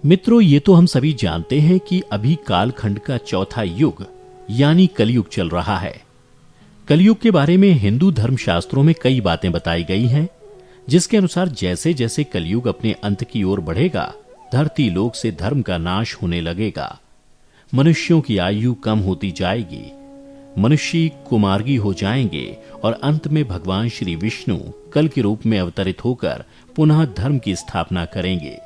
मित्रों, ये तो हम सभी जानते हैं कि अभी कालखंड का चौथा युग यानी कलयुग चल रहा है। कलयुग के बारे में हिंदू धर्मशास्त्रों में कई बातें बताई गई हैं, जिसके अनुसार जैसे जैसे कलयुग अपने अंत की ओर बढ़ेगा, धरती लोक से धर्म का नाश होने लगेगा। मनुष्यों की आयु कम होती जाएगी, मनुष्य कुमार्गी हो जाएंगे और अंत में भगवान श्री विष्णु कल के रूप में अवतरित होकर पुनः धर्म की स्थापना करेंगे।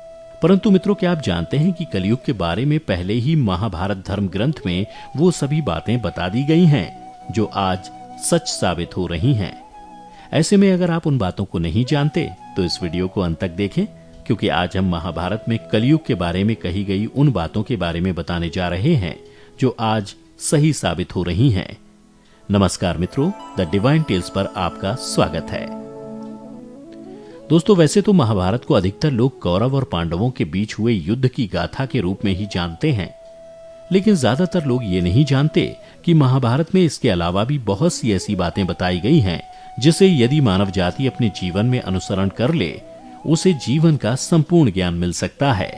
परंतु मित्रों, क्या आप जानते हैं कि कलयुग के बारे में पहले ही महाभारत धर्म ग्रंथ में वो सभी बातें बता दी गई हैं जो आज सच साबित हो रही हैं। ऐसे में अगर आप उन बातों को नहीं जानते तो इस वीडियो को अंत तक देखें, क्योंकि आज हम महाभारत में कलयुग के बारे में कही गई उन बातों के बारे में बताने जा रहे हैं जो आज सही साबित हो रही हैं। नमस्कार मित्रों, द डिवाइन टेल्स पर आपका स्वागत है। दोस्तों, वैसे तो महाभारत को अधिकतर लोग कौरव और पांडवों के बीच हुए युद्ध की गाथा के रूप में ही जानते हैं, लेकिन ज्यादातर लोग ये नहीं जानते कि महाभारत में इसके अलावा भी बहुत सी ऐसी बातें बताई गई हैं जिसे यदि मानव जाति अपने जीवन में अनुसरण कर ले, उसे जीवन का संपूर्ण ज्ञान मिल सकता है।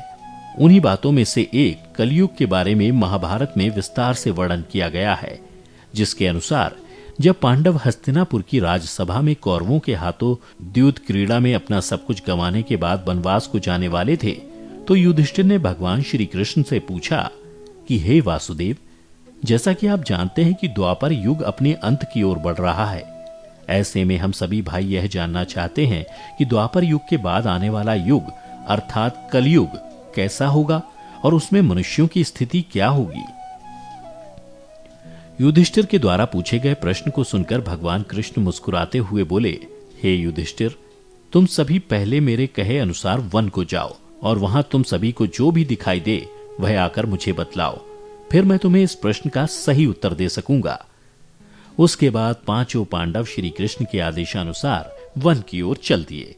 उन्हीं बातों में से एक कलयुग के बारे में महाभारत में विस्तार से वर्णन किया गया है, जिसके अनुसार जब पांडव हस्तिनापुर की राजसभा में कौरवों के हाथों द्यूत क्रीड़ा में अपना सब कुछ गंवाने के बाद वनवास को जाने वाले थे, तो युधिष्ठिर ने भगवान श्री कृष्ण से पूछा कि हे वासुदेव, जैसा कि आप जानते हैं कि द्वापर युग अपने अंत की ओर बढ़ रहा है, ऐसे में हम सभी भाई यह जानना चाहते हैं कि द्वापर युग के बाद आने वाला युग अर्थात कलयुग कैसा होगा और उसमें मनुष्यों की स्थिति क्या होगी। युधिष्ठिर के द्वारा पूछे गए प्रश्न को सुनकर भगवान कृष्ण मुस्कुराते हुए बोले, हे युधिष्ठिर, तुम सभी पहले मेरे कहे अनुसार वन को जाओ और वहां तुम सभी को जो भी दिखाई दे वह आकर मुझे बतलाओ, फिर मैं तुम्हें इस प्रश्न का सही उत्तर दे सकूंगा। उसके बाद पांचों पांडव श्री कृष्ण के आदेशानुसार वन की ओर चल दिए।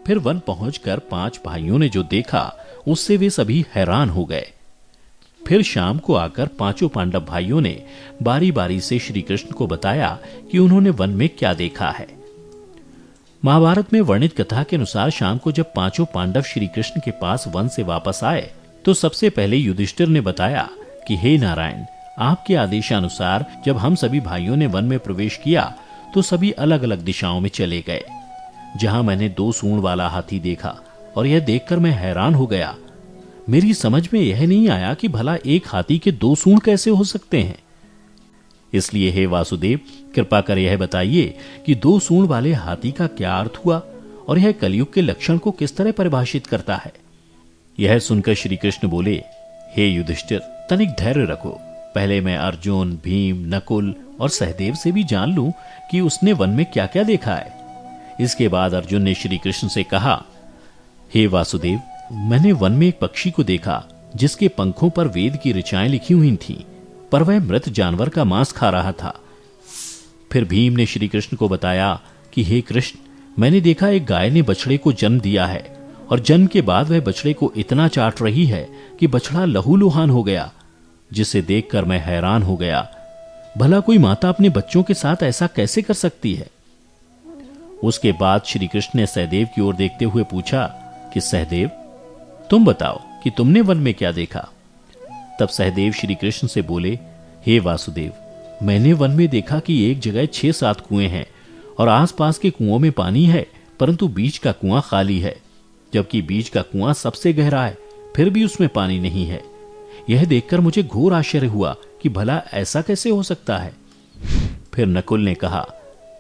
फिर वन पहुंचकर पांच भाइयों ने जो देखा उससे वे सभी हैरान हो गए। फिर शाम को आकर पांचों पांडव भाइयों ने बारी बारी से श्री कृष्ण को बताया कि उन्होंने वन में क्या देखा है। महाभारत में वर्णित कथा के अनुसार शाम को जब पांचों पांडव श्री कृष्ण के पास वन से वापस आए तो सबसे पहले युधिष्ठिर ने बताया कि हे नारायण, आपके आदेशानुसार जब हम सभी भाइयों ने वन में प्रवेश किया तो सभी अलग अलग दिशाओं में चले गए। जहां मैंने 2 सूंड वाला हाथी देखा और यह देखकर मैं हैरान हो गया। मेरी समझ में यह नहीं आया कि भला एक हाथी के 2 सूंड कैसे हो सकते हैं। इसलिए हे वासुदेव, कृपा कर यह बताइए कि 2 सूंड वाले हाथी का क्या अर्थ हुआ और यह कलयुग के लक्षण को किस तरह परिभाषित करता है। यह सुनकर श्री कृष्ण बोले, हे युधिष्ठिर, तनिक धैर्य रखो, पहले मैं अर्जुन, भीम, नकुल और सहदेव से भी जान लूं कि उसने वन में क्या क्या देखा है। इसके बाद अर्जुन ने श्री कृष्ण से कहा, हे वासुदेव, मैंने वन में एक पक्षी को देखा जिसके पंखों पर वेद की ऋचाएं लिखी हुई थीं, पर वह मृत जानवर का मांस खा रहा था। फिर भीम ने श्री कृष्ण को बताया कि हे कृष्ण, मैंने देखा एक गाय ने बछड़े को जन्म दिया है और जन्म के बाद वह बछड़े को इतना चाट रही है कि बछड़ा लहूलुहान हो गया, जिसे देखकर मैं हैरान हो गया। भला कोई माता अपने बच्चों के साथ ऐसा कैसे कर सकती है। उसके बाद श्री कृष्ण ने सहदेव की ओर देखते हुए पूछा कि सहदेव, तुम बताओ कि तुमने वन में क्या देखा। तब सहदेव श्री कृष्ण से बोले, हे वासुदेव, मैंने वन में देखा कि एक जगह 6-7 कुएं हैं और आसपास के कुओं में पानी है, परंतु बीच का कुआं खाली है, जबकि बीच का कुआं सबसे गहरा है, फिर भी उसमें पानी नहीं है। यह देखकर मुझे घोर आश्चर्य हुआ कि भला ऐसा कैसे हो सकता है। फिर नकुल ने कहा,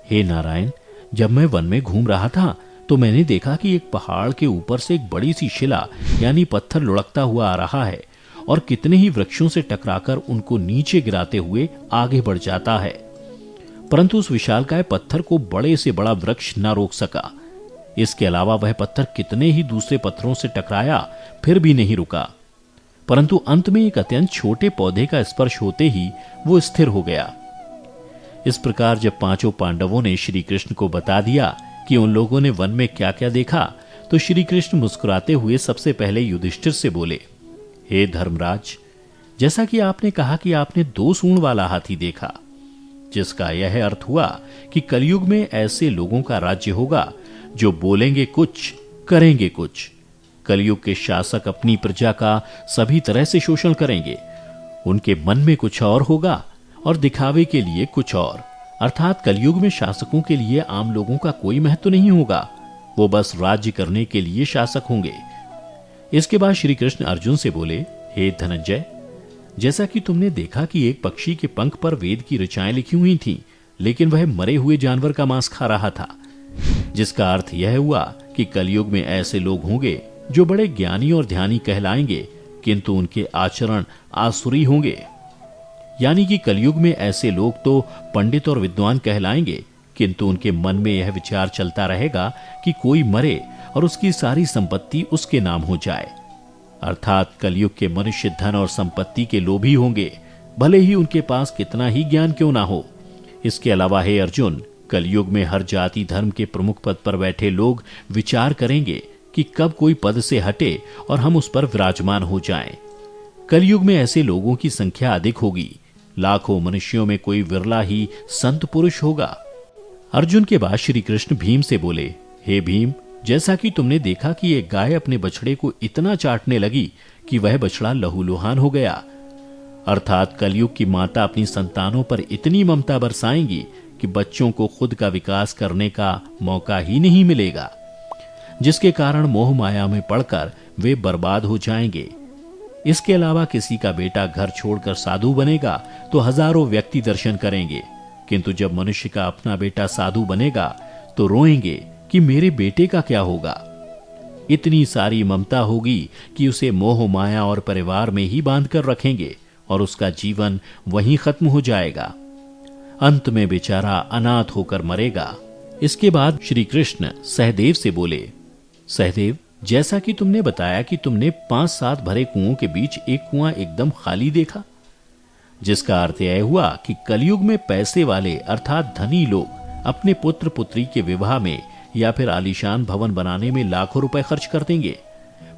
हे नारायण, जब मैं वन में घूम रहा था तो मैंने देखा कि एक पहाड़ के ऊपर से एक बड़ी सी शिला यानी पत्थर लुढ़कता हुआ आ रहा है और कितने ही वृक्षों से टकराकर उनको नीचे गिराते हुए आगे बढ़ जाता है, परंतु उस विशालकाय पत्थर को बड़े से बड़ा वृक्ष न रोक सका। इसके अलावा वह पत्थर कितने ही दूसरे पत्थरों से टकराया, फिर भी नहीं रुका, परंतु अंत में एक अत्यंत छोटे पौधे का स्पर्श होते ही वो स्थिर हो गया। इस प्रकार जब पांचों पांडवों ने श्री कृष्ण को बता दिया कि उन लोगों ने वन में क्या क्या देखा, तो श्री कृष्ण मुस्कुराते हुए सबसे पहले युधिष्ठिर से बोले, हे धर्मराज, जैसा कि आपने कहा कि आपने 2 सूंड वाला हाथी देखा, जिसका यह अर्थ हुआ कि कलयुग में ऐसे लोगों का राज्य होगा जो बोलेंगे कुछ, करेंगे कुछ, कलयुग के शासक अपनी प्रजा का सभी तरह से शोषण करेंगे। उनके मन में कुछ और होगा और दिखावे के लिए कुछ और। अर्थात कलयुग में शासकों के लिए आम लोगों का कोई महत्व नहीं होगा, वो बस राज्य करने के लिए शासक होंगे। इसके बाद श्री कृष्ण अर्जुन से बोले, हे धनंजय, जैसा कि तुमने देखा कि एक पक्षी के पंख पर वेद की ऋचाएं लिखी हुई थीं, लेकिन वह मरे हुए जानवर का मांस खा रहा था, जिसका अर्थ यह हुआ कि कलयुग में ऐसे लोग होंगे जो बड़े ज्ञानी और ध्यानी कहलाएंगे, किंतु उनके आचरण आसुरी होंगे। यानी कि कलयुग में ऐसे लोग तो पंडित और विद्वान कहलाएंगे, किंतु उनके मन में यह विचार चलता रहेगा कि कोई मरे और उसकी सारी संपत्ति उसके नाम हो जाए। अर्थात कलयुग के मनुष्य धन और संपत्ति के लोभी होंगे, भले ही उनके पास कितना ही ज्ञान क्यों ना हो। इसके अलावा हे अर्जुन, कलयुग में हर जाति धर्म के प्रमुख पद पर बैठे लोग विचार करेंगे कि कब कोई पद से हटे और हम उस पर विराजमान हो जाएं। कलयुग में ऐसे लोगों की संख्या अधिक होगी, लाखों मनुष्यों में कोई विरला ही संत पुरुष होगा। अर्जुन के बाद श्री कृष्ण भीम से बोले, हे भीम, जैसा कि तुमने देखा कि एक गाय अपने बछड़े को इतना चाटने लगी कि वह बछड़ा लहूलुहान हो गया। अर्थात कलयुग की माता अपनी संतानों पर इतनी ममता बरसाएंगी कि बच्चों को खुद का विकास करने का मौका ही नहीं मिलेगा, जिसके कारण मोह माया में पड़कर वे बर्बाद हो जाएंगे। इसके अलावा किसी का बेटा घर छोड़कर साधु बनेगा तो हजारों व्यक्ति दर्शन करेंगे, किंतु जब मनुष्य का अपना बेटा साधु बनेगा तो रोएंगे कि मेरे बेटे का क्या होगा। इतनी सारी ममता होगी कि उसे मोह माया और परिवार में ही बांध कर रखेंगे और उसका जीवन वहीं खत्म हो जाएगा। अंत में बेचारा अनाथ होकर मरेगा। इसके बाद श्री कृष्ण सहदेव से बोले, सहदेव, जैसा कि तुमने बताया कि तुमने 5-7 भरे कुओं के बीच एक कुआं एकदम खाली देखा, जिसका अर्थ यह हुआ कि कलयुग में पैसे वाले अर्थात धनी लोग अपने पुत्र पुत्री के विवाह में या फिर आलीशान भवन बनाने में लाखों रुपए खर्च कर देंगे,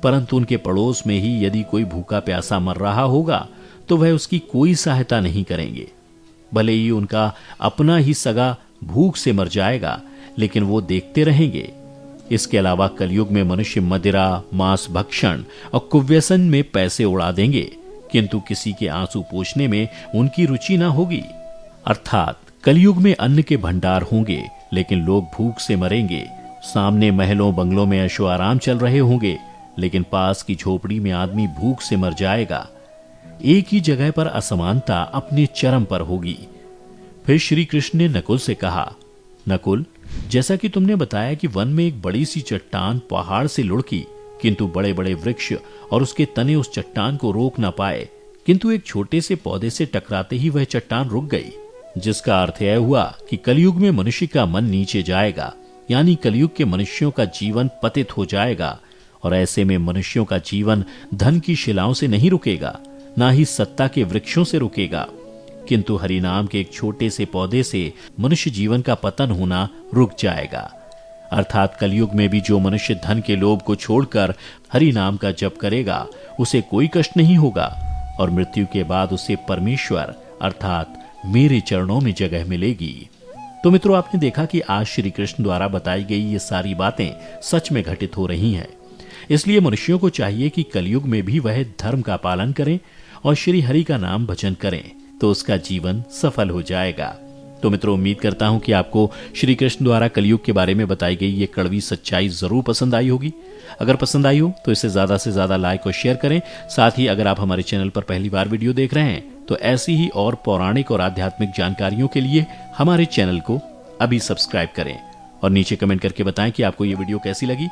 परंतु उनके पड़ोस में ही यदि कोई भूखा प्यासा मर रहा होगा तो वह उसकी कोई सहायता नहीं करेंगे। भले ही उनका अपना ही सगा भूख से मर जाएगा, लेकिन वो देखते रहेंगे। इसके अलावा कलयुग में मनुष्य मदिरा, मांस भक्षण और कुव्यसन में पैसे उड़ा देंगे, किंतु किसी के आंसू पोंछने में उनकी रुचि ना होगी। अर्थात कलयुग में अन्न के भंडार होंगे, लेकिन लोग भूख से मरेंगे। सामने महलों बंगलों में ऐशो आराम चल रहे होंगे, लेकिन पास की झोपड़ी में आदमी भूख से मर जाएगा। एक ही जगह पर असमानता अपने चरम पर होगी। फिर श्री कृष्ण ने नकुल से कहा, नकुल, जैसा कि तुमने बताया कि वन में एक बड़ी सी चट्टान पहाड़ से लुढ़की, किंतु बड़े बड़े वृक्ष और उसके तने उस चट्टान को रोक ना पाए, किंतु एक छोटे से पौधे से टकराते ही वह चट्टान रुक गई, जिसका अर्थ यह हुआ कि कलयुग में मनुष्य का मन नीचे जाएगा, यानी कलयुग के मनुष्यों का जीवन पतित हो जाएगा। और ऐसे में मनुष्यों का जीवन धन की शिलाओं से नहीं रुकेगा, ना ही सत्ता के वृक्षों से रुकेगा, किंतु हरिनाम के एक छोटे से पौधे से मनुष्य जीवन का पतन होना रुक जाएगा। अर्थात कलयुग में भी जो मनुष्य धन के लोभ को छोड़कर हरि नाम का जप करेगा, उसे कोई कष्ट नहीं होगा और मृत्यु के बाद उसे परमेश्वर अर्थात मेरे चरणों में जगह मिलेगी। तो मित्रों, आपने देखा कि आज श्री कृष्ण द्वारा बताई गई ये सारी बातें सच में घटित हो रही हैं। इसलिए मनुष्यों को चाहिए कि कलयुग में भी वह धर्म का पालन करें और श्री हरि का नाम भजन करें, तो उसका जीवन सफल हो जाएगा। तो मित्रों, उम्मीद करता हूं कि आपको श्री कृष्ण द्वारा कलयुग के बारे में बताई गई ये कड़वी सच्चाई जरूर पसंद आई होगी। अगर पसंद आई हो तो इसे ज्यादा से ज्यादा लाइक और शेयर करें। साथ ही अगर आप हमारे चैनल पर पहली बार वीडियो देख रहे हैं तो ऐसी ही और पौराणिक और आध्यात्मिक जानकारियों के लिए हमारे चैनल को अभी सब्सक्राइब करें और नीचे कमेंट करके बताएं कि आपको ये वीडियो कैसी लगी।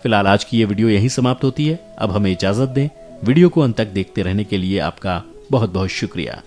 फिलहाल आज की ये वीडियो यहीं समाप्त होती है। अब हमें इजाजत दें। वीडियो को अंत तक देखते रहने के लिए आपका बहुत बहुत शुक्रिया।